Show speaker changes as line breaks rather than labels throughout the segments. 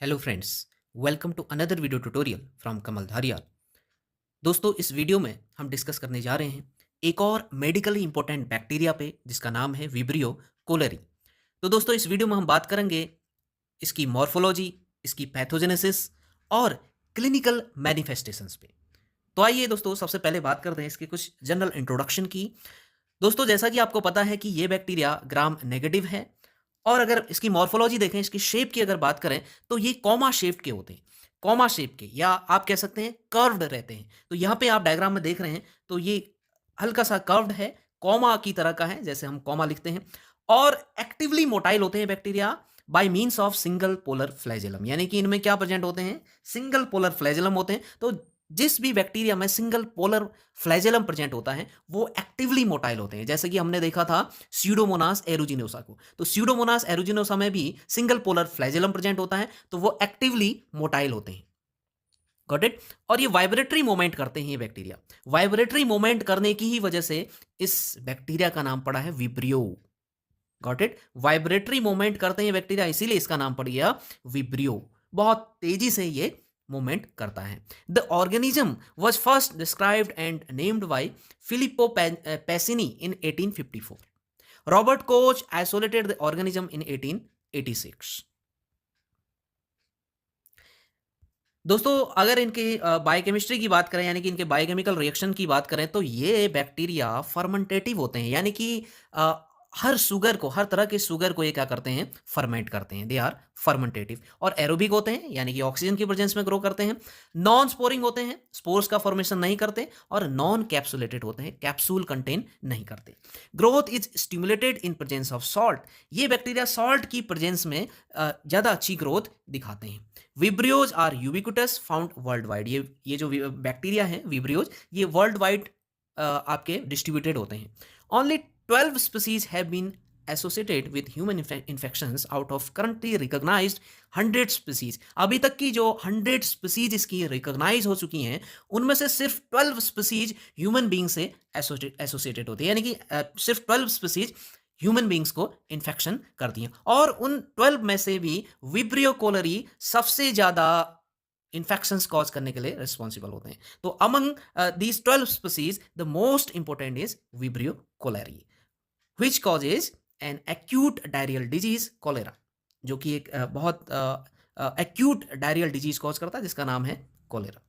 Hello friends, welcome to another video tutorial from Kamal Dhariyal. दोस्तों, इस video में हम डिस्कस करने जा रहे हैं एक और मेडिकली इंपॉर्टेंट बैक्टीरिया पे जिसका नाम है विब्रियो कोलेरी। तो दोस्तों, इस वीडियो में हम बात करेंगे इसकी मॉर्फोलॉजी, इसकी पैथोजेनेसिस और क्लिनिकल मैनिफेस्टेशंस पे। तो आइए दोस्तों, सबसे पहले बात करते हैं इसके कुछ जनरल इंट्रोडक्शन की। दोस्तों, जैसा कि आपको पता है कि ये बैक्टीरिया ग्राम नेगेटिव है और अगर इसकी मॉर्फोलॉजी देखें, इसकी शेप की अगर बात करें तो ये कॉमा शेप के होते हैं। कॉमा शेप के या आप कह सकते हैं कर्व्ड रहते हैं। तो यहाँ पे आप डायग्राम में देख रहे हैं तो ये हल्का सा कर्व्ड है, कॉमा की तरह का है, जैसे हम कॉमा लिखते हैं। और एक्टिवली मोटाइल होते हैं bacteria by means of single polar flagellum, यानी कि इनमें क्या प्रेजेंट होते हैं, सिंगल पोलर फ्लैजेलम होते हैं। तो जिस भी बैक्टीरिया में सिंगल पोलर फ्लैजेलम प्रेजेंट होता है वो एक्टिवली मोटाइल होते हैं। जैसे कि हमने देखा था स्यूडोमोनास एरुजिनोसा को, तो स्यूडोमोनास एरुजिनोसा में भी सिंगल पोलर फ्लैजेलम प्रेजेंट होता है, तो वो एक्टिवली मोटाइल होते हैं। Got it. और ये वाइब्रेटरी मूवमेंट करते हैं ये बैक्टीरिया। वाइब्रेटरी मूवमेंट करने की ही वजह से इस बैक्टीरिया का नाम पड़ा है vibrio. Got it. Vibratory movement करते हैं बैक्टीरिया, इसीलिए इसका नाम पड़ गया विब्रियो। बहुत तेजी से ये मूवमेंट करता है। The organism was first described and named by Filippo Pacini in 1854। Robert Koch isolated the organism in 1886। दोस्तों, अगर इनके बायोकेमिस्ट्री की बात करें, यानी कि इनके बायोकेमिकल रिएक्शन की बात करें, तो ये बैक्टीरिया फर्मेंटेटिव होते हैं, यानी कि अ, हर शुगर को, हर तरह के शुगर को ये क्या करते हैं, फर्मेंट करते हैं। They are fermentative. और एरोबिक होते हैं, यानी कि ऑक्सीजन की प्रेजेंस में ग्रो करते हैं। नॉन स्पोरिंग होते हैं, स्पोर्स का फॉर्मेशन नहीं करते। और नॉन कैप्सुलेटेड होते हैं, कैप्सूल कंटेन नहीं करते। Growth is stimulated in presence of salt. ये बैक्टीरिया सॉल्ट की प्रेजेंस में ज़्यादा अच्छी ग्रोथ दिखाते हैं। Vibrios are ubiquitous found worldwide. ये जो बैक्टीरिया है विब्रियोज, ये वर्ल्ड वाइड आपके डिस्ट्रीब्यूटेड होते हैं। Only 12 species have been associated with human infections out of currently recognised 100 species. अभी तक की जो 100 स्पीसीज इसकी रिकॉग्नाइज हो चुकी हैं, उनमें से सिर्फ 12 स्पीसीज ह्यूमन बींग से एसोसिएटेड होती है, यानी कि सिर्फ 12 स्पीसीज ह्यूमन बींग्स को इन्फेक्शन कर दिए। और उन 12 में से भी विब्रियो कोलरी सबसे ज्यादा इन्फेक्शंस कॉज करने के लिए रिस्पॉन्सिबल होते हैं। तो among these 12 species the most important is vibrio cholerae, which causes an acute diarrheal disease cholera, जो कि एक बहुत एक्यूट डायरियल डिजीज कॉज करता है जिसका नाम है कोलेरा।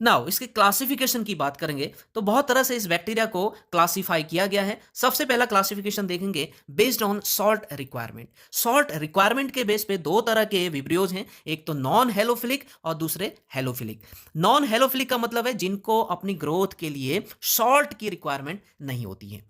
नाउ इसके क्लासिफिकेशन की बात करेंगे तो बहुत तरह से इस बैक्टीरिया को क्लासिफाई किया गया है। सबसे पहला क्लासिफिकेशन देखेंगे based on salt requirement. Salt requirement के बेस पे दो तरह के विब्रियोज हैं, एक तो नॉन हेलोफिलिक और दूसरे हेलोफिलिक। नॉन हेलोफिलिक का मतलब है जिनको अपनी ग्रोथ के लिए सॉल्ट की रिक्वायरमेंट नहीं होती है,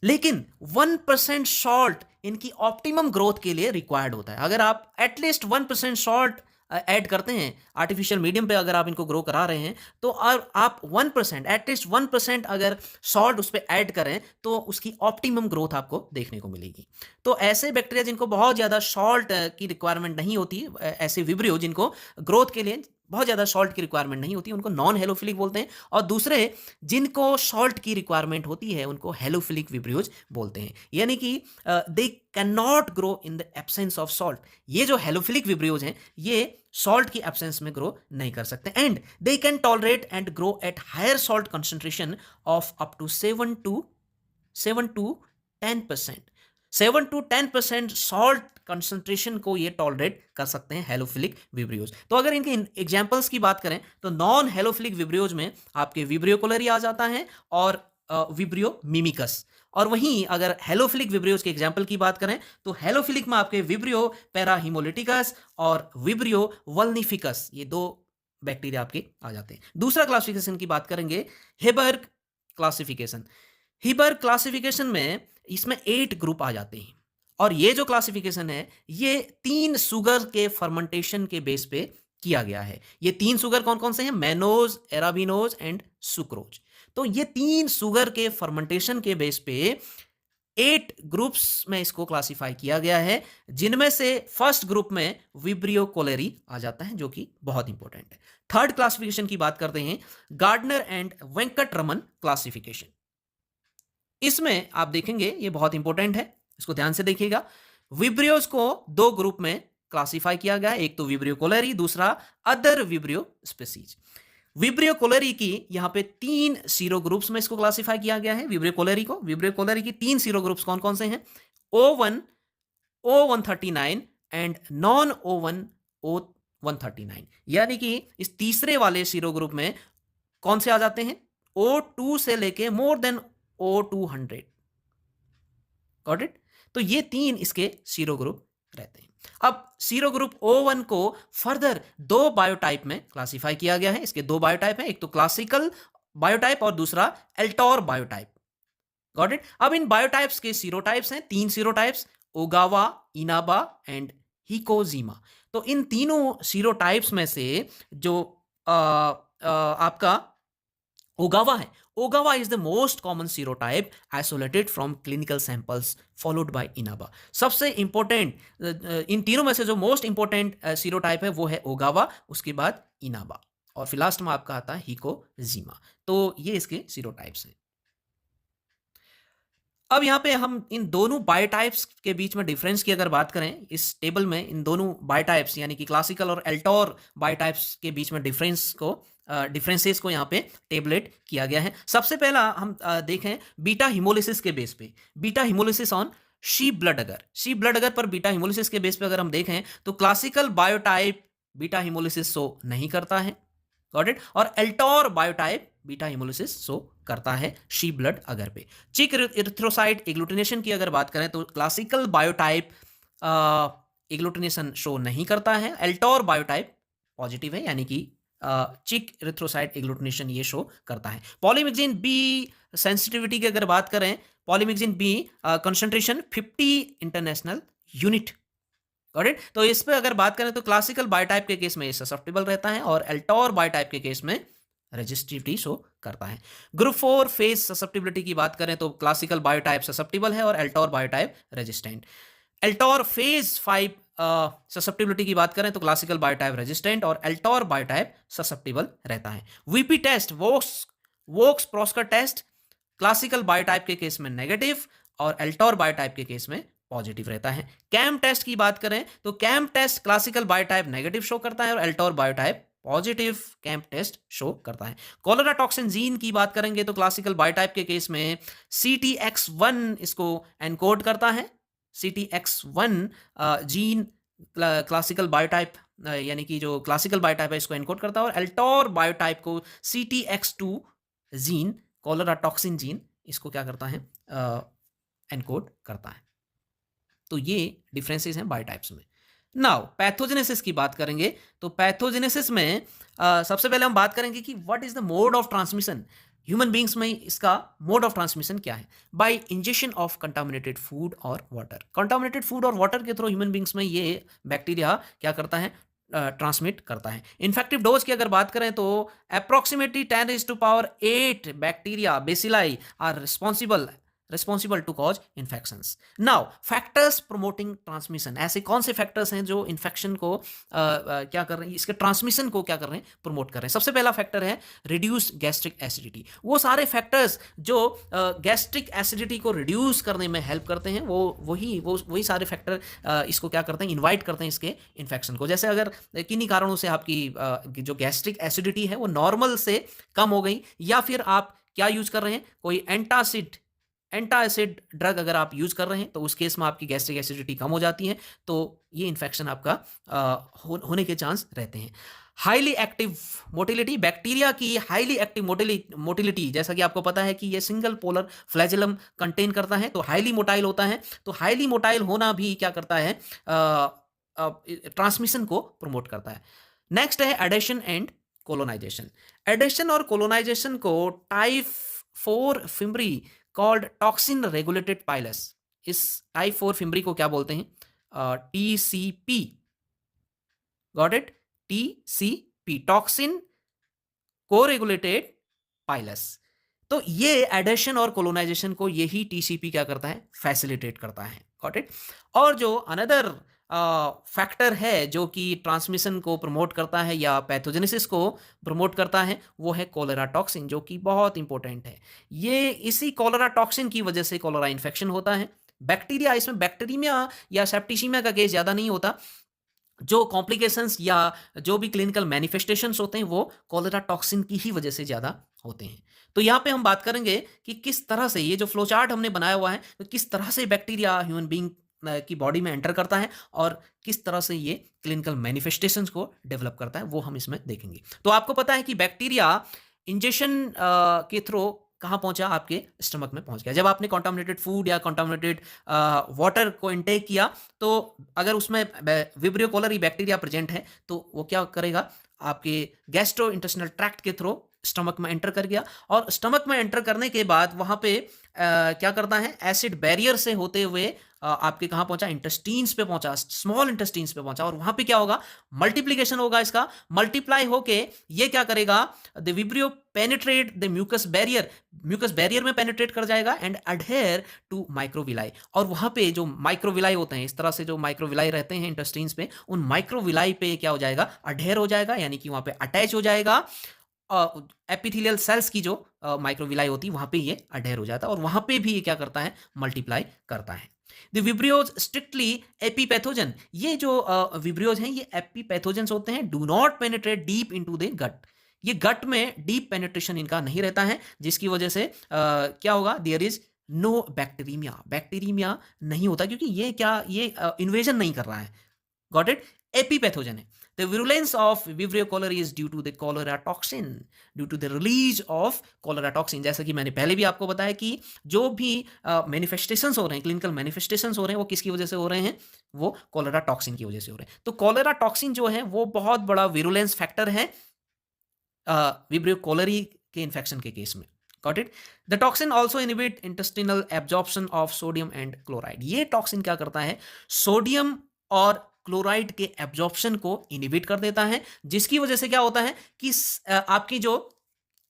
लेकिन 1% सॉल्ट इनकी ऑप्टिमम ग्रोथ के लिए रिक्वायर्ड होता है। अगर आप एटलीस्ट 1% सॉल्ट ऐड करते हैं आर्टिफिशियल मीडियम पे, अगर आप इनको ग्रो करा रहे हैं, तो आप 1%, एटलीस्ट 1% अगर सॉल्ट उस पर ऐड करें तो उसकी ऑप्टिमम ग्रोथ आपको देखने को मिलेगी। तो ऐसे बैक्टीरिया जिनको बहुत ज़्यादा सॉल्ट की रिक्वायरमेंट नहीं होती, ऐसे विब्रियो जिनको ग्रोथ के लिए बहुत ज़्यादा सॉल्ट की रिक्वायरमेंट नहीं होती, उनको नॉन हेलोफिलिक बोलते हैं। और दूसरे जिनको सॉल्ट की रिक्वायरमेंट होती है उनको हेलोफिलिक विब्रियोज बोलते हैं, यानी कि they can not grow in the absence of salt. ये जो हेलोफिलिक विब्रियोज हैं ये सॉल्ट की एब्सेंस में ग्रो नहीं कर सकते, and they can tolerate and grow at higher salt concentration of up to 7 to 10% salt concentration को ये टॉलरेट कर सकते हैं हेलोफिलिक विब्रियोज। तो अगर इनके एग्जांपल्स की बात करें तो नॉन हेलोफिलिक विब्रियोज में आपके विब्रियो कोलरी आ जाता है और विब्रियो मिमिकस। और वहीं अगर हेलोफिलिक विब्रियोज के एग्जांपल की बात करें तो हेलोफिलिक में आपके विब्रियो पैराहिमोलिटिकस और विब्रियो वल्निफिकस, ये दो बैक्टीरिया आपके आ जाते हैं। दूसरा क्लासिफिकेशन की बात करेंगे हिबर्ग क्लासिफिकेशन। हिबर्ग क्लासिफिकेशन में इसमें 8 ग्रुप आ जाते हैं, और ये जो क्लासिफिकेशन है ये 3 शुगर के फर्मेंटेशन के बेस पे किया गया है। ये 3 शुगर कौन कौन से हैं, मैनोज, एराबिनोज एंड सुक्रोज। तो ये 3 शुगर के फर्मेंटेशन के बेस पे 8 ग्रुप्स में इसको क्लासिफाई किया गया है, जिनमें से फर्स्ट ग्रुप में विब्रियो कोलेरी आ जाता है, जो कि बहुत इंपॉर्टेंट है। थर्ड क्लासिफिकेशन की बात करते हैं Gardner and Venkat Raman classification. इसमें आप देखेंगे ये बहुत इंपॉर्टेंट है, इसको ध्यान से देखिएगा। विब्रियोज को दो ग्रुप में क्लासिफाई किया गया है, एक तो विब्रियो कोलेरी, दूसरा other Vibrio species. Vibrio cholerae की यहाँ पे 3 सीरो ग्रुप्स में इसको क्लासिफाई किया गया है। विब्रियो कोलेरी की 3 सीरो ग्रुप्स कौन कौन से हैं? O1, O139 and non O1, O139। यानी कि इस तीसरे वाले सीरो ग्रुप में कौन से आ जाते हैं? O2 से लेके more than O200। Got it? तो ये 3 इसके सीरो ग्रुप रहते हैं। अब सीरो ग्रुप O1 को फर्दर 2 बायोटाइप में क्लासिफाई किया गया है। इसके 2 बायोटाइप हैं, एक तो क्लासिकल बायोटाइप और दूसरा एल्टोर बायोटाइप। Got it? अब इन बायोटाइप्स के सीरोटाइप्स हैं, 3 सीरोटाइप्स, ओगावा, इनाबा एंड हिकोजीमा। तो इन तीनों सीरोटाइप्स में से जो आपका ओगावा है, Ogawa is the most common serotype isolated from clinical samples followed by Inaba. सबसे इंपॉर्टेंट इन तीनों में से जो मोस्ट इंपॉर्टेंट सीरोटाइप है वो है ओगावा, उसके बाद इनाबा और फिर लास्ट में आपका आता है हिकोजीमा। तो ये इसके सीरोटाइप्स हैं। अब यहाँ पे हम इन दोनों बायोटाइप्स के बीच में डिफरेंस की अगर बात करें, इस टेबल में इन दोनों बायोटाइप्स यानी कि क्लासिकल और एल्टोर बायोटाइप्स के बीच में डिफरेंसेस को यहाँ पे टेबलेट किया गया है। सबसे पहला हम देखें बीटा हिमोलिसिस के बेस पे, beta haemolysis on she blood अगर पर बीटा हिमोलिसिस के बेस पे अगर हम देखें तो classical biotype beta haemolysis show नहीं करता है। Got it? और El Tor biotype beta haemolysis show करता है शी ब्लड अगर पे। चिक इरिथ्रोसाइट एग्लूटिनेशन की अगर बात करें तो क्लासिकल बायोटाइप एग्लूटिनेशन शो नहीं करता है, एल्टोर बायोटाइप पॉजिटिव है यानी कि चिक इरिथ्रोसाइट एग्लूटिनेशन ये शो करता है। पॉलीमिक्सिन बी सेंसिटिविटी की अगर बात करें, polymyxin B concentration 50 international unit. Got it? तो इस पे अगर बात करें तो क्लासिकल बायोटाइप के केस में ये ससेप्टेबल रहता है और एल्टोर बायोटाइप के केस में रेजिस्टिविटी शो करता है। ग्रुप 4 फेज ससेप्टिबिलिटी की बात करें तो क्लासिकल बायोटाइप ससेप्टेबल है और El Tor biotype resistant. एल्टोर phase 5 susceptibility की बात करें तो क्लासिकल बायोटाइप रेजिस्टेंट और एल्टोर बायोटाइप ससेप्टेबल रहता है। VP test, Voges Proskauer test classical biotype के केस में नेगेटिव और एल्टोर बायोटाइप के केस में पॉजिटिव रहता है। कैम टेस्ट की बात करें तो कैम test classical biotype negative show करता है और El Tor biotype positive CAMP test show करता है। कोलेरा टॉक्सिन जीन की बात करेंगे तो क्लासिकल बायोटाइप के केस में CTX1 इसको एनकोड करता है। CTX1 जीन क्लासिकल बायोटाइप यानी कि जो क्लासिकल बायोटाइप है इसको एनकोड करता है और एल्टोर बायोटाइप को CTX2 gene cholera toxin gene इसको क्या करता है? एनकोड करता है। तो ये डिफरेंसेस हैं बायोटाइप्स में। नाउ पैथोजेनेसिस की बात करेंगे तो पैथोजेनेसिस में सबसे पहले हम बात करेंगे कि what is the mode of transmission. Human beings में इसका मोड ऑफ ट्रांसमिशन क्या है? Bye injection of contaminated food और वाटर। कंटामिनेटेड फूड और वाटर के थ्रू ह्यूमन बींग्स में ये बैक्टीरिया क्या करता है? ट्रांसमिट करता है। इन्फेक्टिव डोज की अगर बात करें तो approximately 10⁸ bacteria bacilli are responsible to cause infections. Now, factors promoting transmission, ऐसे कौन से फैक्टर्स हैं जो इन्फेक्शन को क्या कर रहे हैं, इसके ट्रांसमिशन को क्या कर रहे हैं? प्रमोट कर रहे हैं। सबसे पहला फैक्टर है रिड्यूस गैस्ट्रिक एसिडिटी। वो सारे फैक्टर्स जो गैस्ट्रिक एसिडिटी को रिड्यूस करने में हेल्प करते हैं वही सारे फैक्टर इसको क्या करते हैं? इन्वाइट करते हैं इसके इन्फेक्शन को। जैसे अगर किन्हीं कारणों से आपकी जो गैस्ट्रिक एसिडिटी है वो नॉर्मल से कम हो गई या फिर आप क्या यूज कर रहे हैं? कोई एंटासिड ड्रग अगर आप यूज कर रहे हैं तो उस केस में आपकी गैस्ट्रिक एसिडिटी कम हो जाती है, तो ये इन्फेक्शन आपका होने के चांस रहते हैं। हाईली एक्टिव मोटिलिटी, बैक्टीरिया की हाईली एक्टिव मोटिलिटी, जैसा कि आपको पता है कि ये सिंगल पोलर फ्लैजेलम कंटेन करता है तो हाईली मोटाइल होता है। तो हाईली मोटाइल होना भी क्या करता है? ट्रांसमिशन को प्रमोट करता है। नेक्स्ट है एडेशन एंड कोलोनाइजेशन। एडेशन और कोलोनाइजेशन को type 4 fimbriae called toxin regulated pilus, इस टाइप 4 फिम्बरी को क्या बोलते हैं? TCP। Got it? TCP, toxin coregulated pilus. तो ये एडेशन और कोलोनाइजेशन को यही TCP क्या करता है? फैसिलिटेट करता है। Got it? और जो अनदर फैक्टर है जो कि ट्रांसमिशन को प्रमोट करता है या पैथोजेनेसिस को प्रमोट करता है वो है कोलेरा टॉक्सिन, जो कि बहुत इंपॉर्टेंट है। ये इसी कोलेरा टॉक्सिन की वजह से कोलेरा इन्फेक्शन होता है। बैक्टीरिया, इसमें बैक्टीरिया या सेप्टिसीमिया का केस ज़्यादा नहीं होता। जो कॉम्प्लिकेशंस या जो भी क्लिनिकल मैनिफेस्टेशंस होते हैं वो कॉलेरा टॉक्सिन की ही वजह से ज़्यादा होते हैं। तो यहाँ पे हम बात करेंगे कि किस तरह से ये जो फ्लो चार्ट हमने बनाया हुआ है, तो किस तरह से बैक्टीरिया ह्यूमन बीइंग की बॉडी में एंटर करता है और किस तरह से ये क्लिनिकल मैनिफेस्टेशंस को डेवलप करता है, वो हम इसमें देखेंगे। तो आपको पता है कि बैक्टीरिया इंजेक्शन के थ्रू कहाँ पहुंचा, आपके स्टमक में पहुंच गया। जब आपने कॉन्टामिनेटेड फूड या कॉन्टामिनेटेड वाटर को इनटेक किया, तो अगर उसमें विब्रियो कोलरी बैक्टीरिया प्रेजेंट है तो वो क्या करेगा, आपके गैस्ट्रो इंटेस्टिनल ट्रैक्ट के थ्रू स्टमक में एंटर कर गया, और स्टमक में एंटर करने के बाद वहां पे क्या करता है, एसिड बैरियर से होते हुए आपके कहाँ पहुंचा, इंटेस्टीन्स पे पहुंचा, स्मॉल इंटेस्टीन्स पे पहुंचा, और वहां पे क्या होगा, मल्टीप्लीकेशन होगा, इसका मल्टीप्लाई होके ये क्या करेगा, the Vibrio penetrate the mucus barrier में पेनिट्रेट कर जाएगा एंड अडहेयर टू माइक्रोविलाई। और वहां पे जो माइक्रोविलाई होते हैं, इस तरह से जो माइक्रोविलाई रहते हैं इंटेस्टीन्स पे, उन माइक्रोविलाई पे क्या हो जाएगा, अडहेयर हो जाएगा, यानी कि वहां पे अटैच हो जाएगा। एपिथेलियल सेल्स की जो माइक्रोविलाई होती है वहां पे ये अडहेयर हो जाता है, और वहां पे भी ये क्या करता है, मल्टीप्लाई करता है। द विब्रियोज स्ट्रिक्टली एपीपैथोजन, ये जो विब्रियोज हैं ये एपीपैथोजन्स होते हैं, do not penetrate deep into the gut. ये गट में डीप पेनिट्रेशन इनका नहीं रहता है, जिसकी वजह से क्या होगा, देयर इज नो बैक्टीरिया नहीं होता, क्योंकि ये क्या, ये इन्वेजन नहीं कर रहा है। गॉट इट, एपीपैथोजन है। The virulence of Vibrio cholerae is due to the cholera toxin, due to the release of cholera toxin। जैसा कि मैंने पहले भी आपको बताया कि जो भी मैनिफेस्टेशंस हो रहे हैं, क्लिनिकल मैनिफेस्टेशंस हो रहे हैं, वो किसकी वजह से हो रहे हैं, वो कॉलेरा टॉक्सिन की वजह से हो रहे हैं। तो कॉलेरा टॉक्सिन जो है वो बहुत बड़ा विरुलेंस फैक्टर है विब्रियो कोलरी के इन्फेक्शन के केस में। Got it. The toxin also inhibit intestinal absorption of sodium and chloride. ये टॉक्सिन क्या करता है, सोडियम और क्लोराइड के एब्जॉर्प्शन को इनहिबिट कर देता है, जिसकी वजह से क्या होता है कि आपकी जो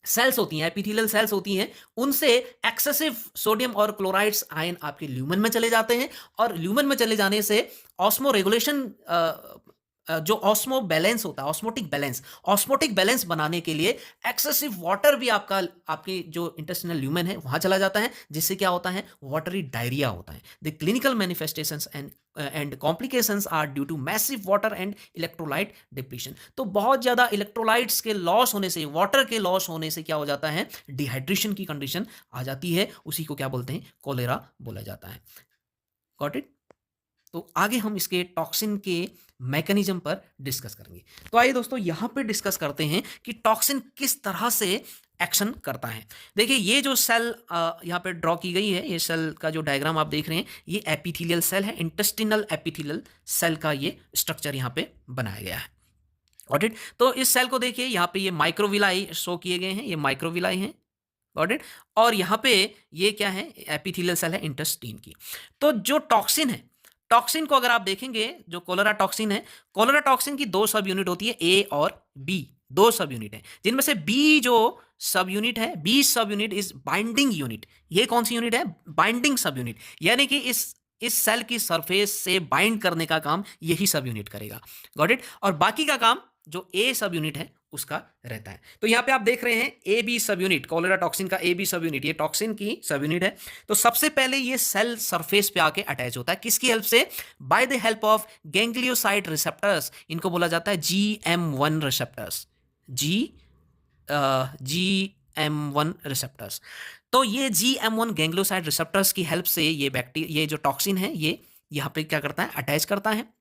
सेल्स होती हैं, एपिथेलियल सेल्स होती हैं, उनसे एक्सेसिव सोडियम और क्लोराइड्स आयन आपके ल्यूमन में चले जाते हैं, और ल्यूमन में चले जाने से ऑस्मो रेगुलेशन, जो ऑस्मो बैलेंस होता है, ऑस्मोटिक बैलेंस बनाने के लिए एक्सेसिव वाटर भी आपके जो इंटेस्टिनल ल्यूमेन है वहां चला जाता है, जिससे क्या होता है, वाटरी डायरिया होता है। The clinical manifestations and complications are due to massive water and electrolyte depletion. तो बहुत ज्यादा इलेक्ट्रोलाइट्स के लॉस होने से, वाटर के लॉस होने से क्या हो जाता है, डिहाइड्रेशन की कंडीशन आ जाती है, उसी को क्या बोलते हैं, कोलेरा बोला जाता है। Got it. तो आगे हम इसके टॉक्सिन के मैकेनिज्म पर डिस्कस करेंगे। तो आइए दोस्तों यहां पे डिस्कस करते हैं कि टॉक्सिन किस तरह से एक्शन करता है। देखिए ये जो सेल यहाँ पे ड्रॉ की गई है, ये सेल का जो डायग्राम आप देख रहे हैं, ये एपिथेलियल सेल है, इंटेस्टिनल एपिथेलियल सेल का ये स्ट्रक्चर यहाँ पे बनाया गया है। Got it. तो इस सेल को देखिए, यहाँ पे ये माइक्रोविलाई शो किए गए हैं, ये माइक्रोविलाई हैं। Got it. और यहाँ पे ये क्या है, एपिथेलियल सेल है इंटेस्टीन की। तो जो टॉक्सिन है, टॉक्सिन को अगर आप देखेंगे, जो कोलेरा टॉक्सिन है, कोलेरा टॉक्सिन की दो सब यूनिट होती है, ए और बी, दो सब यूनिट है, जिनमें से बी जो सब यूनिट है, बी सब यूनिट इज बाइंडिंग यूनिट। ये कौन सी यूनिट है, बाइंडिंग सब यूनिट, यानी कि इस सेल की सरफेस से बाइंड करने का काम यही सब यूनिट करेगा। Got it. और बाकी का काम जो ए सब यूनिट है उसका रहता है। तो यहां पे आप देख रहे हैं A B subunit, cholera toxin का ए बी सब यूनिट, ये टॉक्सिन की सब यूनिट है। तो सबसे पहले ये सेल सरफेस पे आके अटैच होता है, किसकी हेल्प से, by the help of ganglioside receptors. इनको बोला जाता है GM1 रिसेप्टर्स, GM1 रिसेप्टर्स। तो ये GM1 गैंग्लियोसाइड रिसेप्टर्स की हेल्प से ये जो टॉक्सिन है ये यहां पे क्या करता है, अटैच करता है।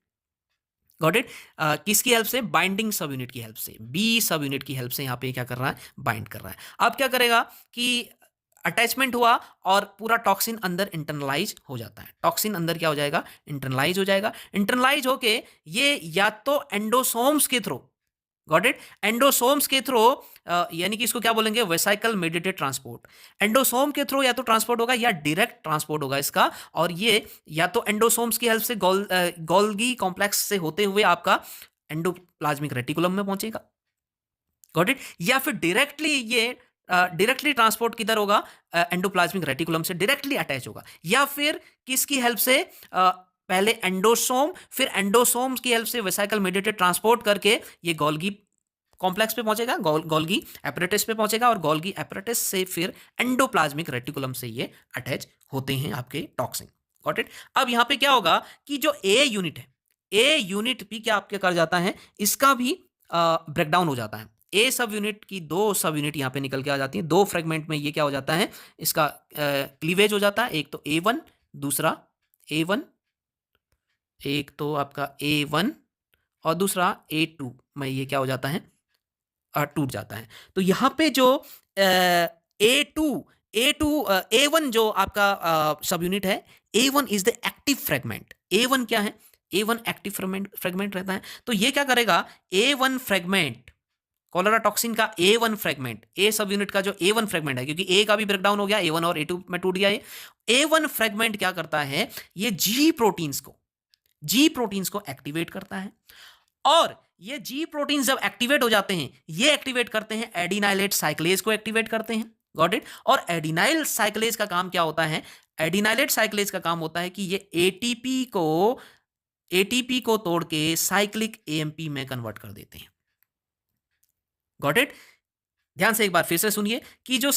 Got it. किसकी हेल्प से, बाइंडिंग सब यूनिट की हेल्प से, बी सब यूनिट की हेल्प से यहाँ पे क्या कर रहा है, बाइंड कर रहा है। अब क्या करेगा कि अटैचमेंट हुआ और पूरा टॉक्सिन अंदर इंटरनलाइज हो जाता है। टॉक्सिन अंदर क्या हो जाएगा, इंटरनलाइज हो जाएगा। इंटरनलाइज होके ये या तो एंडोसोम्स के थ्रू, गॉट इट, एंडोसोम्स के थ्रू, यानी कि इसको क्या बोलेंगे, वेसाइकल मेडिएटेड ट्रांसपोर्ट। एंडोसोम के थ्रू या तो ट्रांसपोर्ट होगा या डायरेक्ट ट्रांसपोर्ट होगा इसका, और ये या तो एंडोसोम्स की हेल्प से गोल्गी कॉम्प्लेक्स से होते हुए आपका एंडोप्लाज्मिक रेटिकुलम में पहुंचेगा। Got it. या फिर डायरेक्टली ट्रांसपोर्ट किधर होगा, एंडोप्लाज्मिक रेटिकुलम से डायरेक्टली अटैच होगा, या फिर किसकी हेल्प से, पहले एंडोसोम, फिर एंडोसोम्स की हेल्प से वेसाइकल मेडिएटेड ट्रांसपोर्ट करके ये गोल्गी कॉम्प्लेक्स पे पहुंचेगा, गोल्गी एपरेटस पे पहुंचेगा, और गोल्गी एपरेटस से फिर एंडोप्लाज्मिक रेटिकुलम से ये अटैच होते हैं आपके टॉक्सिन। Got it. अब यहां पे क्या होगा कि जो ए यूनिट है, ए यूनिट भी क्या आपके कर जाता है, इसका भी ब्रेकडाउन हो जाता है। ए सब यूनिट की दो सब यूनिट यहां पे निकल के आ जाती है, दो फ्रेगमेंट में ये क्या हो जाता है, इसका क्लीवेज हो जाता है। एक तो ए वन, दूसरा ए वन, एक तो आपका ए वन और दूसरा ए टू में ये क्या हो जाता है, टूट जाता है। तो यहाँ पे जो ए टू ए वन जो आपका सब यूनिट है, A one is the active fragment. A one क्या है, ए वन एक्टिव फ्रेगमेंट रहता है। तो ये क्या करेगा, ए वन फ्रेगमेंट, कोलेरा टॉक्सिन का ए वन फ्रेगमेंट, ए सब यूनिट का जो ए वन फ्रेगमेंट है, क्योंकि ए का भी ब्रेकडाउन हो गया, ए वन और ए टू में टूट गया। ए वन फ्रेगमेंट क्या करता है, ये जी प्रोटीन्स को एक्टिवेट करता है। और ये जी प्रोटीन जब एक्टिवेट हो जाते हैं, ये एक्टिवेट करते हैं एडिनाइलेट साइक्लेज को एक्टिवेट करते हैं। Got it. और एडिनाइल साइक्लेज का काम क्या होता है, एडिनाइलेट साइक्लेज का काम होता है कि ये एटीपी को तोड़ के साइक्लिक एएमपी में कन्वर्ट कर देते हैं। Got it. ध्यान से एक बार फिर से सुनिए कि जो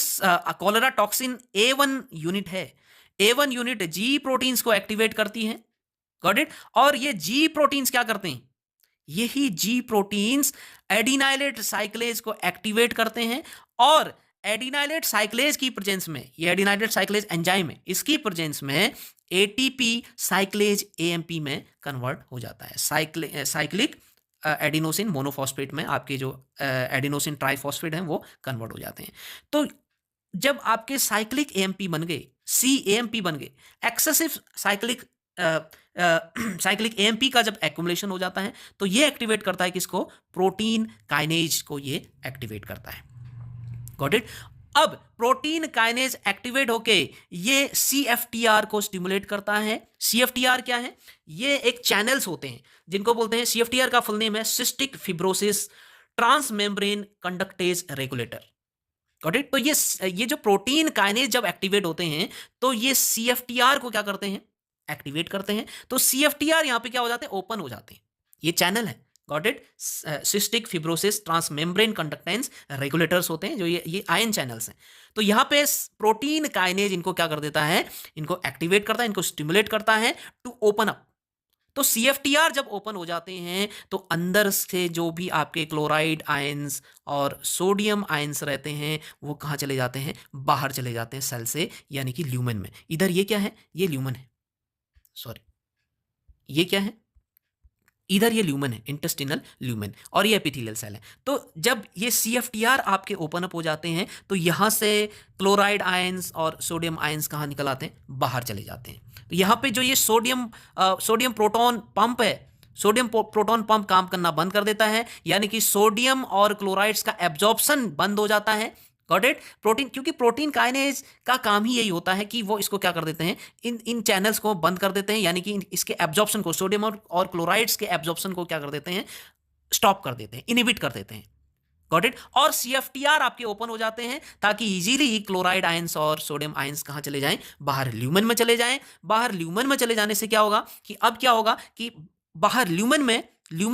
cholera toxin A one unit है, A one unit G proteins को एक्टिवेट करती है। Got it. और ये जी प्रोटीन्स क्या करते हैं, यही जी प्रोटीन्स एडिनाइलेट साइक्लेज को एक्टिवेट करते हैं। और एडिनाइलेट साइक्लेज की प्रेजेंस में, ये एडिनाइलेट साइक्लेज एंजाइम है, इसकी प्रेजेंस में एटीपी साइक्लेज एएमपी में कन्वर्ट हो जाता है। साइक्लिक एडिनोसिन मोनोफॉस्फेट में आपके जो एडिनोसिन ट्राइफॉस्फेट हैं वो कन्वर्ट हो जाते हैं। तो जब आपके साइक्लिक एएमपी बन गए, सी एएमपी बन गए, एक्सेसिव साइक्लिक एएमपी का जब एक्युमुलेशन हो जाता है तो ये एक्टिवेट करता है किसको, प्रोटीन काइनेज को ये एक्टिवेट करता है। Got it. अब प्रोटीन काइनेज एक्टिवेट होके ये सीएफटीआर को स्टिमुलेट करता है। सीएफटीआर क्या है, ये एक चैनल्स होते हैं जिनको बोलते हैं, सीएफटीआर का फुल नेम है cystic fibrosis transmembrane conductance regulator. Got it. तो ये जो प्रोटीन काइनेज जब एक्टिवेट होते हैं तो ये सीएफटीआर को क्या करते हैं, एक्टिवेट करते हैं। तो सीएफटीआर यहां पे क्या हो जाते हैं, ओपन हो जाते हैं, ये चैनल है। Got it. Cystic fibrosis transmembrane conductance regulators होते हैं जो ये आयन चैनल्स हैं। तो यहां पे प्रोटीन काइनेज इनको क्या कर देता है, इनको एक्टिवेट करता है, इनको स्टिमुलेट करता है टू ओपन अप। तो सीएफटीआर जब ओपन हो जाते हैं तो अंदर से जो भी आपके क्लोराइड आयंस और सोडियम आयंस रहते हैं वो कहाँ चले जाते हैं, बाहर चले जाते हैं सेल से, यानी कि ल्यूमेन में। इधर ये क्या है, ये ल्यूमेन है, सॉरी ये क्या है, इधर ये ल्यूमेन है, इंटेस्टिनल ल्यूमेन, और ये एपिथेलियल सेल है। तो जब ये सीएफटीआर आपके ओपन अप हो जाते हैं तो यहां से क्लोराइड आयंस और सोडियम आयंस कहाँ निकल आते हैं, बाहर चले जाते हैं। तो यहाँ पे जो ये सोडियम प्रोटॉन पंप है, सोडियम प्रोटॉन पंप काम करना बंद कर देता है, यानी कि सोडियम और क्लोराइड्स का एब्जॉर्प्शन बंद हो जाता है। Got it. प्रोटीन, क्योंकि प्रोटीन काइनेज का काम ही यही होता है कि वो इसको क्या कर देते हैं, इन चैनल्स को बंद कर देते हैं, यानी कि इसके एब्जॉर्प्शन को, सोडियम और क्लोराइड्स के एब्जॉर्प्शन को क्या कर देते हैं, स्टॉप कर देते हैं, इनिबिट कर देते हैं। Got it. और सीएफटीआर आपके ओपन हो जाते हैं ताकि इजीली क्लोराइड आयंस और सोडियम आयंस कहां चले जाएं, बाहर ल्यूमेन में चले जाएं। बाहर ल्यूमेन में चले जाने से क्या होगा कि अब क्या होगा कि बाहर ल्यूमेन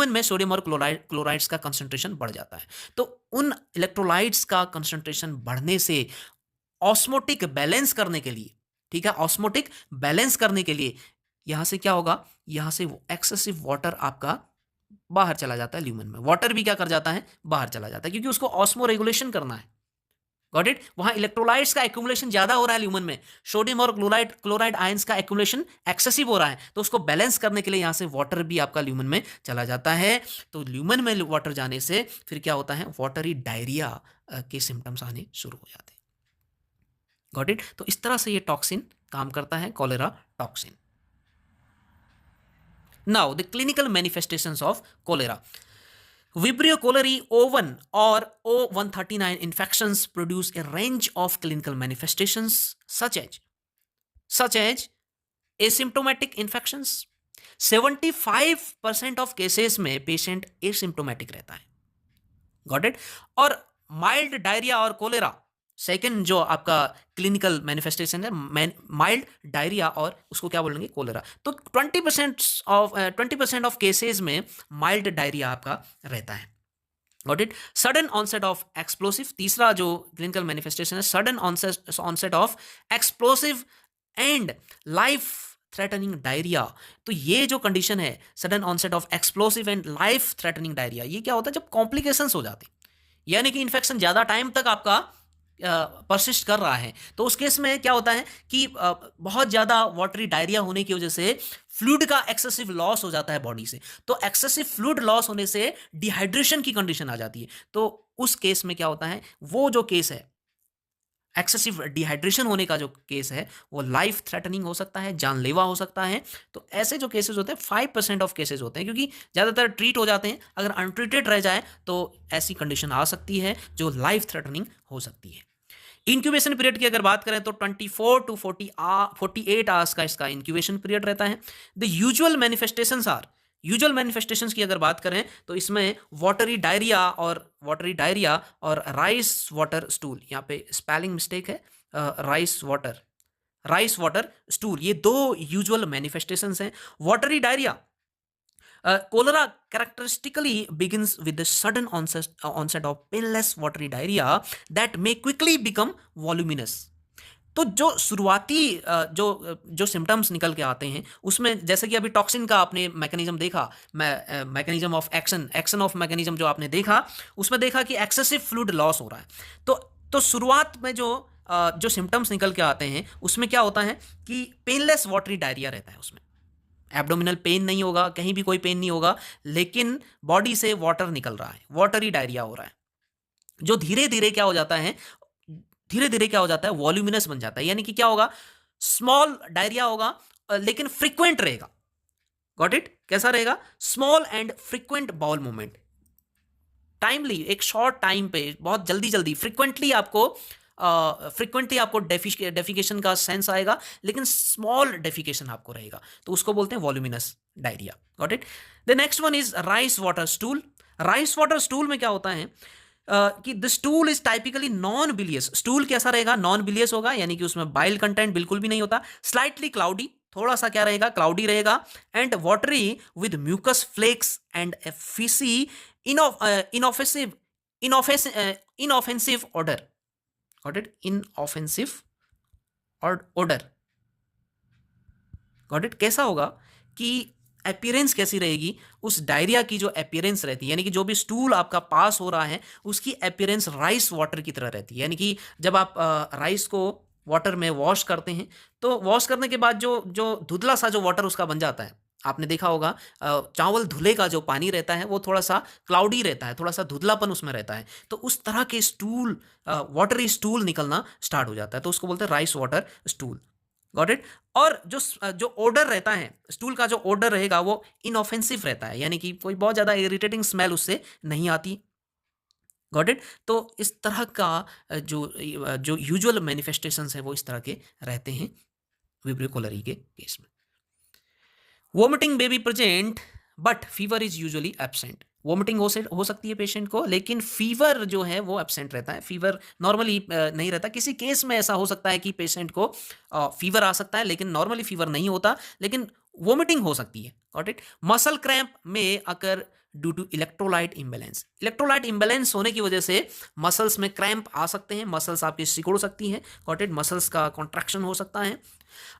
में सोडियम और क्लोराइड्स का कंसंट्रेशन बढ़ जाता है। तो उन इलेक्ट्रोलाइट्स का कंसंट्रेशन बढ़ने से ऑस्मोटिक बैलेंस करने के लिए, ठीक है, ऑस्मोटिक बैलेंस करने के लिए यहां से क्या होगा, यहां से वो एक्सेसिव वाटर आपका बाहर चला जाता है ल्यूमेन में। वाटर भी क्या कर जाता है, बाहर चला जाता है, क्योंकि उसको ऑस्मो रेगुलेशन करना है। Got it. वहां इलेक्ट्रोलाइट्स का एक्यूमुलेशन ज्यादा हो रहा है ल्यूमेन में, सोडियम और क्लोराइड आयंस का एक्यूमुलेशन एक्सेसिव हो रहा है, तो उसको बैलेंस करने के लिए यहां से वाटर भी आपका ल्यूमेन में चला जाता है। तो ल्यूमेन में वाटर जाने से फिर क्या होता है, वाटरी डायरिया के सिम्टम्स आने शुरू हो जाते हैं। Got it. तो इस तरह से ये टॉक्सिन काम करता है, cholera toxin. Now the clinical manifestations of cholera. Vibrio cholerae O1 or O139 infections produce a range of clinical manifestations such as asymptomatic infections. 75% of cases में पेशेंट एसिम्टोमेटिक रहता है। Got it. और mild diarrhoea और cholera, second जो आपका clinical manifestation है, mild diarrhoea और उसको क्या बोलेंगे, कोलेरा। तो 20% ऑफ केसेस में माइल्ड डायरिया आपका रहता है। Got it. Sudden onset of explosive, तीसरा जो क्लिनिकल मैनिफेस्टेशन है, sudden onset of explosive and life threatening diarrhoea. तो ये जो कंडीशन है, sudden onset of explosive and life threatening diarrhoea, ये क्या होता है जब कॉम्प्लिकेशंस हो जाते हैं, यानी कि इन्फेक्शन ज़्यादा टाइम तक आपका परसिस्ट कर रहा है। तो उस केस में क्या होता है कि बहुत ज़्यादा वाटरी डायरिया होने की वजह से फ्लूइड का एक्सेसिव लॉस हो जाता है बॉडी से। तो एक्सेसिव फ्लूइड लॉस होने से डिहाइड्रेशन की कंडीशन आ जाती है। तो उस केस में क्या होता है, वो जो केस है एक्सेसिव डिहाइड्रेशन होने का जो केस है वो लाइफ थ्रेटनिंग हो सकता है, जानलेवा हो सकता है। तो ऐसे जो केसेस होते हैं 5% ऑफ केसेस होते हैं, क्योंकि ज़्यादातर ट्रीट हो जाते हैं। अगर अनट्रीटेड रह जाए तो ऐसी कंडीशन आ सकती है जो लाइफ थ्रेटनिंग हो सकती है। इंक्यूबेशन पीरियड की अगर बात करें तो 24 टू 48 आवर्स का इसका इंक्यूबेशन पीरियड रहता है। द यूजुअल मैनिफेस्टेशंस की अगर बात करें तो इसमें वाटरी डायरिया और राइस वाटर स्टूल, यहाँ पे स्पेलिंग मिस्टेक है, राइस वाटर स्टूल, ये दो यूजुअल मैनिफेस्टेशंस हैं। Watery diarrhoea, cholera characteristically begins with the sudden onset of painless watery diarrhea that may quickly become voluminous। तो जो शुरुआती जो सिम्टम्स निकल के आते हैं उसमें, जैसे कि अभी टॉक्सिन का आपने मैकेनिज्म देखा, mechanism of action of mechanism जो आपने देखा, उसमें देखा कि एक्सेसिव फ्लूइड लॉस हो रहा है। तो शुरुआत में जो सिम्टम्स निकल के आते हैं उसमें क्या होता है कि पेनलेस वाटरी डायरिया रहता है। उसमें एब्डोमिनल पेन नहीं होगा, कहीं भी कोई पेन नहीं होगा, लेकिन बॉडी से वाटर निकल रहा है, वाटरी डायरिया हो रहा है, जो धीरे धीरे क्या हो जाता है वॉल्यूमिनस बन जाता है। यानी कि क्या होगा, स्मॉल डायरिया होगा लेकिन फ्रीक्वेंट रहेगा। Got it? कैसा रहेगा? Small and frequent bowel movement, timely, एक शॉर्ट टाइम पे, बहुत जल्दी जल्दी, फ्रीक्वेंटली आपको डेफिकेशन का सेंस आएगा, लेकिन स्मॉल डेफिकेशन आपको रहेगा, तो उसको बोलते हैं voluminous diarrhoea. Got it? The next one is rice water stool. Rice water stool में क्या होता है कि the stool is typically non bilious. Stool कैसा रहेगा? नॉन बिलियस होगा, यानी कि उसमें बाइल कंटेंट बिल्कुल भी नहीं होता। स्लाइटली क्लाउडी, थोड़ा सा क्या रहेगा, क्लाउडी रहेगा। And watery with mucus flakes and a fishy inoffensive inoffensive odour. Got it? Inoffensive odour. Got it? कैसा होगा कि अपीयरेंस कैसी रहेगी, उस डायरिया की जो अपीयरेंस रहती है, यानी कि जो भी स्टूल आपका पास हो रहा है उसकी अपीयरेंस राइस वाटर की तरह रहती है। यानी कि जब आप राइस को वाटर में वॉश करते हैं तो वॉश करने के बाद जो धुंधला सा जो वाटर उसका बन जाता है, आपने देखा होगा चावल धुले का जो पानी रहता है वो थोड़ा सा क्लाउडी रहता है, थोड़ा सा धुंधलापन उसमें रहता है। तो उस तरह के स्टूल, वाटरी स्टूल निकलना स्टार्ट हो जाता है, तो उसको बोलते हैं rice water stool. Got it? और जो ऑर्डर रहता है, स्टूल का जो ऑर्डर रहेगा वो इनऑफेंसिव रहता है, यानी कि कोई बहुत ज़्यादा इरिटेटिंग स्मेल उससे नहीं आती। Got it? तो इस तरह का जो यूजुअल मैनिफेस्टेशंस है वो इस तरह के रहते हैं विब्रियो कोलोरी के केस में। Vomiting may be present but fever is usually absent. Vomiting हो सकती है पेशेंट को, लेकिन फीवर जो है वो एब्सेंट रहता है। फीवर नॉर्मली नहीं रहता। किसी केस में ऐसा हो सकता है कि पेशेंट को फीवर आ सकता है, लेकिन नॉर्मली फीवर नहीं होता, लेकिन वोमिटिंग हो सकती है। Got it? मसल क्रैम्प में occur due to electrolyte imbalance. Electrolyte imbalance होने की वजह से मसल्स में क्रैम्प आ सकते हैं, मसल्स आपकी सिकुड़ सकती हैं। Got it? मसल्स का कॉन्ट्रैक्शन हो सकता है।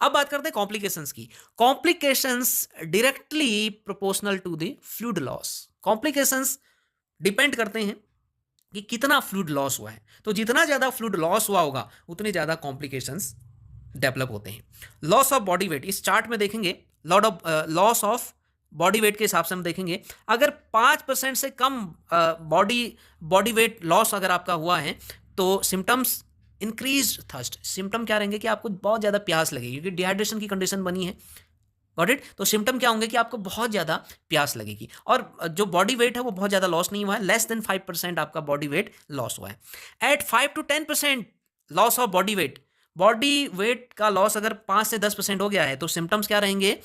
अब बात करते हैं कॉम्प्लिकेशंस की। Complications directly proportional to the fluid loss. Complications depend करते हैं कि कितना फ्लूइड लॉस हुआ है। तो जितना ज़्यादा फ्लूइड लॉस हुआ होगा उतने ज़्यादा कॉम्प्लिकेशंस डेवलप होते हैं। लॉस ऑफ बॉडी वेट, इस चार्ट में देखेंगे लॉस ऑफ बॉडी वेट के हिसाब से हम देखेंगे, अगर 5% से कम बॉडी वेट लॉस अगर आपका हुआ है तो सिम्टम्स इंक्रीज थर्स्ट। सिम्टम क्या रहेंगे कि आपको बहुत ज़्यादा प्यास लगेगी, क्योंकि डिहाइड्रेशन की कंडीशन बनी है। Got it? तो सिम्टम क्या होंगे कि आपको बहुत ज़्यादा प्यास लगेगी। और जो बॉडी वेट है वो बहुत ज़्यादा लॉस नहीं हुआ है, लेस देन 5% आपका बॉडी वेट लॉस हुआ है। At 5 to 10% loss of body weight का लॉस अगर 5 से 10% हो गया है तो सिम्टम्स क्या रहेंगे?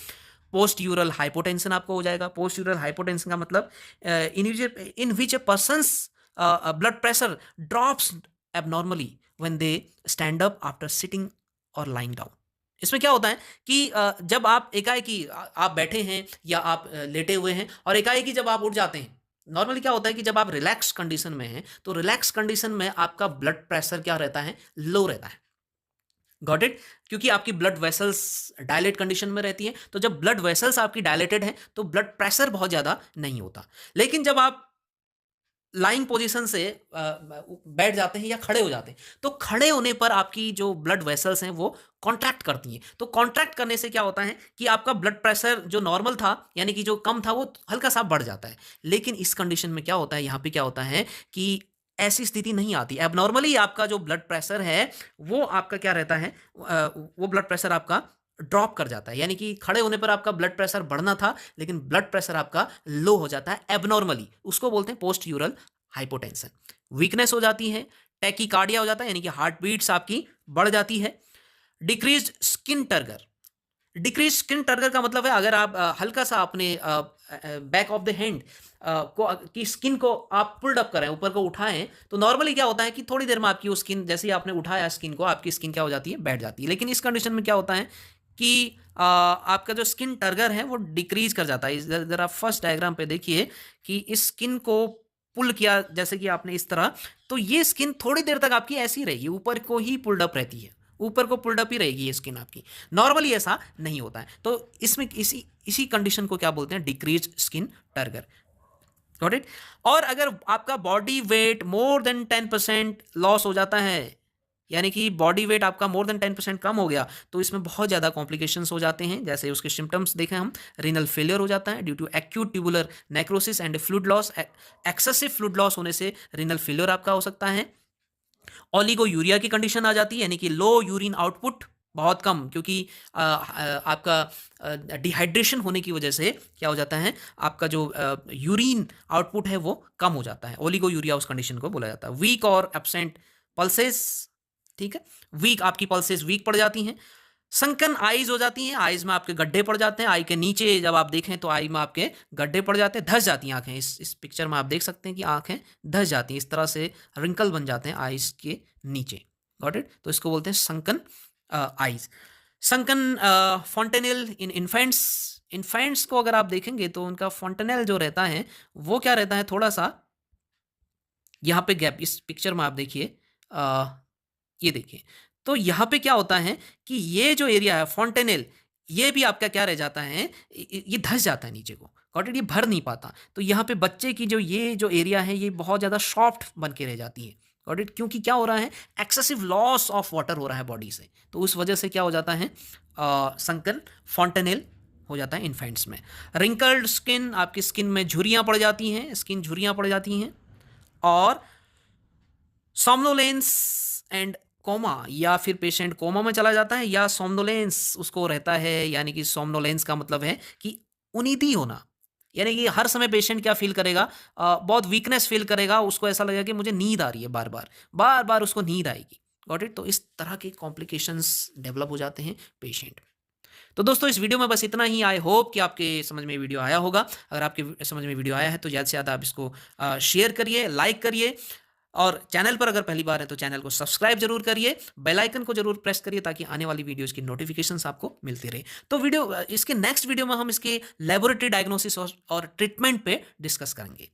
पोस्ट यूरल हाइपोटेंशन आपको हो जाएगा। पोस्ट यूरल हाइपोटेंशन का मतलब in which a person's blood pressure drops abnormally when they stand up after sitting और लाइंग डाउन। इसमें क्या होता है कि जब आप एकाएकी आप बैठे हैं या आप लेटे हुए हैं और एकाएकी जब आप उठ जाते हैं, नॉर्मली क्या होता है कि जब आप रिलैक्स कंडीशन में हैं तो रिलैक्स कंडीशन में आपका ब्लड प्रेशर क्या रहता है? लो रहता है। Got it? क्योंकि आपकी ब्लड वेसल्स डायलेट कंडीशन में रहती है, तो जब ब्लड वेसल्स आपकी डायलेटेड है तो ब्लड प्रेशर बहुत ज़्यादा नहीं होता। लेकिन जब आप लाइंग पोजीशन से बैठ जाते हैं या खड़े हो जाते हैं, तो खड़े होने पर आपकी जो ब्लड वेसल्स हैं वो कॉन्ट्रैक्ट करती हैं। तो कॉन्ट्रैक्ट करने से क्या होता है कि आपका ब्लड प्रेशर जो नॉर्मल था, यानी कि जो कम था, वो हल्का सा बढ़ जाता है। लेकिन इस कंडीशन में क्या होता है, यहाँ पे क्या होता है कि ऐसी स्थिति नहीं आती। एबनॉर्मली आपका जो ब्लड प्रेशर है वो आपका क्या रहता है, वो ब्लड प्रेशर आपका ड्रॉप कर जाता है। यानी कि खड़े होने पर आपका ब्लड प्रेशर बढ़ना था, लेकिन ब्लड प्रेशर आपका लो हो जाता है एबनॉर्मली। उसको बोलते हैं पोस्ट यूरल हाइपोटेंशन। वीकनेस हो जाती है, टैकीकार्डिया हो जाता है, यानी कि हार्ट बीट्स आपकी बढ़ जाती है। Decrease skin turgor. Decrease skin turgor का मतलब है, अगर आप हल्का सा अपने बैक ऑफ द हैंड को की स्किन को आप पुल्ड अप करें, ऊपर को उठाएं, तो नॉर्मली क्या होता है कि थोड़ी देर में आपकी वो स्किन, जैसे ही आपने उठाया स्किन को, आपकी स्किन क्या हो जाती है, बैठ जाती है। लेकिन इस कंडीशन में क्या होता है कि आपका जो स्किन टर्गर है वो डिक्रीज कर जाता है। इधर आप फर्स्ट डायग्राम पे देखिए कि इस स्किन को पुल किया जैसे कि आपने इस तरह, तो ये स्किन थोड़ी देर तक आपकी ऐसी रहेगी, ऊपर को ही पुल्ड अप रहती है, ऊपर को पुल्ड अप ही रहेगी ये स्किन आपकी। नॉर्मली ऐसा नहीं होता है। तो इसमें इसी इसी कंडीशन को क्या बोलते हैं, decrease skin turgor. Got it? और अगर आपका body weight more than 10% loss हो जाता है, यानी कि बॉडी वेट आपका मोर देन 10% कम हो गया, तो इसमें बहुत ज़्यादा कॉम्प्लिकेशंस हो जाते हैं। जैसे उसके सिम्टम्स देखें हम, रीनल फेलियर हो जाता है due to acute tubular necrosis and fluid loss. Excessive fluid loss होने से रीनल फेलियर आपका हो सकता है। ओलिगो यूरिया की कंडीशन आ जाती है, यानी कि लो यूरिन आउटपुट, बहुत कम, क्योंकि आपका डिहाइड्रेशन होने की वजह से क्या हो जाता है, आपका जो यूरिन आउटपुट है वो कम हो जाता है। ओलिगो यूरिया उस कंडीशन को बोला जाता है। वीक और एब्सेंट पल्सेस, ठीक है, वीक, आपकी पल्सेस वीक पड़ जाती हैं। संकन आईज हो जाती हैं, आईज में आपके गड्ढे पड़ जाते हैं, आई के नीचे जब आप देखें तो आई में आपके गड्ढे पड़ जाते हैं, धस जाती हैं आंखें। इस पिक्चर में आप देख सकते हैं कि आंखें धस जाती हैं, इस तरह से रिंकल बन जाते हैं आईज के नीचे। Got it? तो इसको बोलते हैं sunken eyes. Sunken fontanelle in infants. Infants को अगर आप देखेंगे तो उनका फॉन्टेनेल जो रहता है वो क्या रहता है, थोड़ा सा यहाँ पे गैप, इस पिक्चर में आप देखिए, ये देखिए, तो यहाँ पे क्या होता है कि ये जो एरिया है फॉन्टेनेल, ये भी आपका क्या रह जाता है, ये धस जाता है नीचे को। Got it? ये भर नहीं पाता। तो यहाँ पे बच्चे की जो ये जो एरिया है ये बहुत ज़्यादा सॉफ्ट बन के रह जाती है। Got it? क्योंकि क्या हो रहा है, एक्सेसिव लॉस ऑफ वाटर हो रहा है बॉडी से, तो उस वजह से क्या हो जाता है, संकन फॉन्टेनेल हो जाता है इन्फेंट्स में। रिंकल्ड स्किन, आपकी स्किन में झुर्रियाँ पड़ जाती हैं, स्किन झुर्रियाँ पड़ जाती हैं। और सोमनोलेंस एंड कोमा, या फिर पेशेंट कोमा में चला जाता है, या सोमनोलेंस उसको रहता है, यानी कि सोमनोलेंस का मतलब है कि उनीति होना, यानी कि हर समय पेशेंट क्या फील करेगा, बहुत वीकनेस फील करेगा, उसको ऐसा लगेगा कि मुझे नींद आ रही है, बार बार बार बार उसको नींद आएगी। Got it? तो इस तरह के कॉम्प्लिकेशंस डेवलप हो जाते हैं पेशेंट। तो दोस्तों इस वीडियो में बस इतना ही। आई होप कि आपके समझ में वीडियो आया होगा। अगर आपके समझ में वीडियो आया है तो ज़्यादा से ज़्यादा आप इसको शेयर करिए, लाइक करिए, और चैनल पर अगर पहली बार है तो चैनल को सब्सक्राइब जरूर करिए, बेल आइकन को जरूर प्रेस करिए, ताकि आने वाली वीडियोस की नोटिफिकेशंस आपको मिलती रहे। तो इसके नेक्स्ट वीडियो में हम इसके लेबोरेटरी डायग्नोसिस और ट्रीटमेंट पे डिस्कस करेंगे।